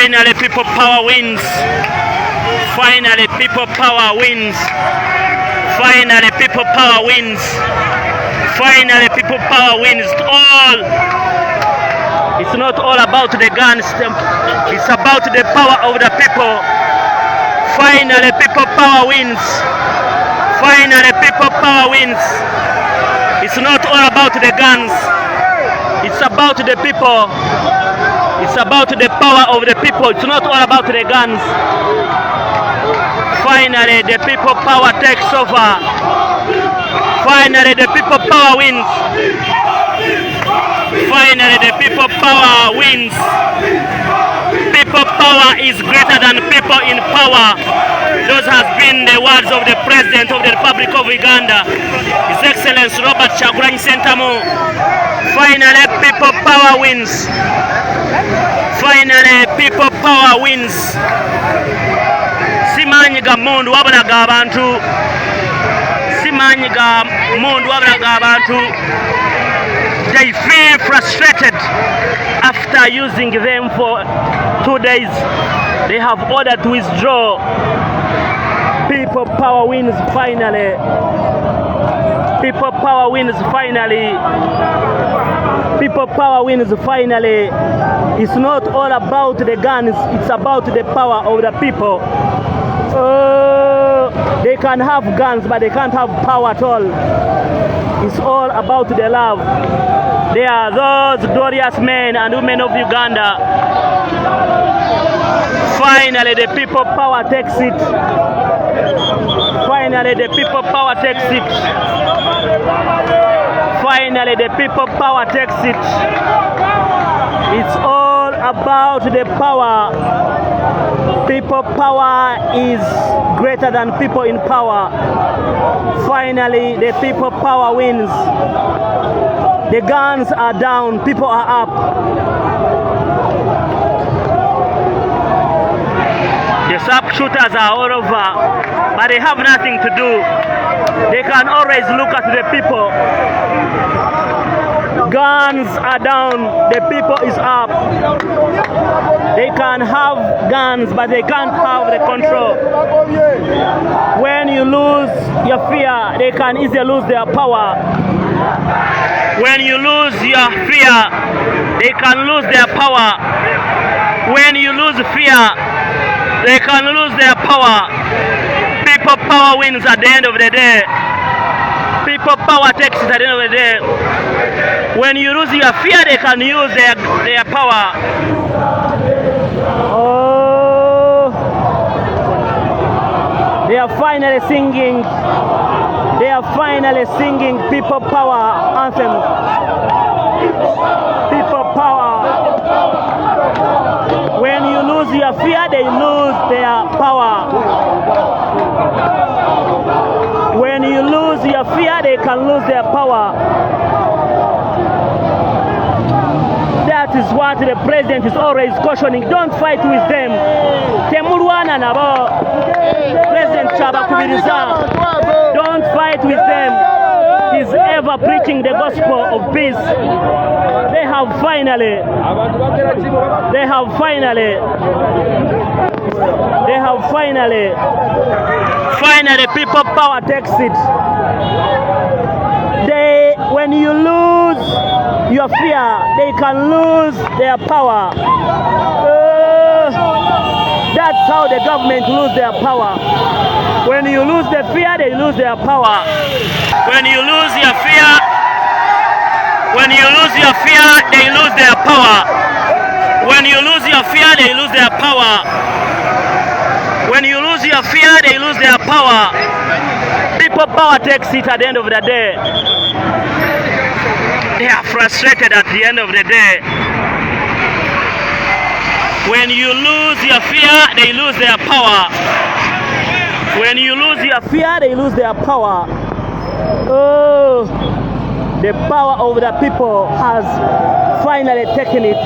Finally, people power wins. Finally, people power wins. Finally, people power wins. Finally, people power wins. It's not all about the guns. It's about the power of the people. Finally, people power wins. Finally, people power wins. It's not all about the guns. It's about the people. It's about the power of the people. It's not all about the guns. Finally, the people power takes over. Finally, the people power wins. Finally, the people power wins. People power is greater than people in power. Those have been the words of the President of the Republic of Uganda, His Excellency Robert Kyagulanyi Ssentamu. Finally, people power wins. Finally, people power wins. Simanyi ga mundu wabulaga abantu. Simanyi ga mundu wabulaga abantu. They feel frustrated after using them for 2 days. They have ordered to withdraw. People power wins finally. People power wins finally. People power wins finally. It's not all about the guns, it's about the power of the people. They can have guns, but they can't have power at all. It's all about the love. They are those glorious men and women of Uganda. Finally, the people power takes it. Finally, the people power takes it. Finally, the people power takes it. It's all about the power. People power is greater than people in power. Finally, the people power wins. The guns are down, people are up. The sharpshooters are all over, but they have nothing to do. They can always look at the people. Guns are down, the people is up. They can have guns, but they can't have the control. When you lose your fear, they can easily lose their power. When you lose your fear, they can lose their power. When you lose fear, they can lose their power. People power wins at the end of the day. People power takes it at the end of the day. When you lose your fear, they can use their power. They are finally singing. They are finally singing people power anthems. People power. When you lose your fear, they lose their power. When you lose your fear, they can lose their power. That is what the president is always cautioning. Don't fight with them. Temulwana nabo. President Chabakubiriza. Don't fight with them. He's ever preaching the gospel of peace. They have finally people power takes it. When you lose your fear, they can lose their power. That's how the government lose their power. When you lose the fear, they lose their power. When you lose your fear, they lose their power. When you lose your fear, they lose their power. When you lose your fear, they lose their power. People power takes it at the end of the day. They are frustrated at the end of the day. When you lose your fear, they lose their power. When you lose your fear, they lose their power. The power of the people has finally taken it.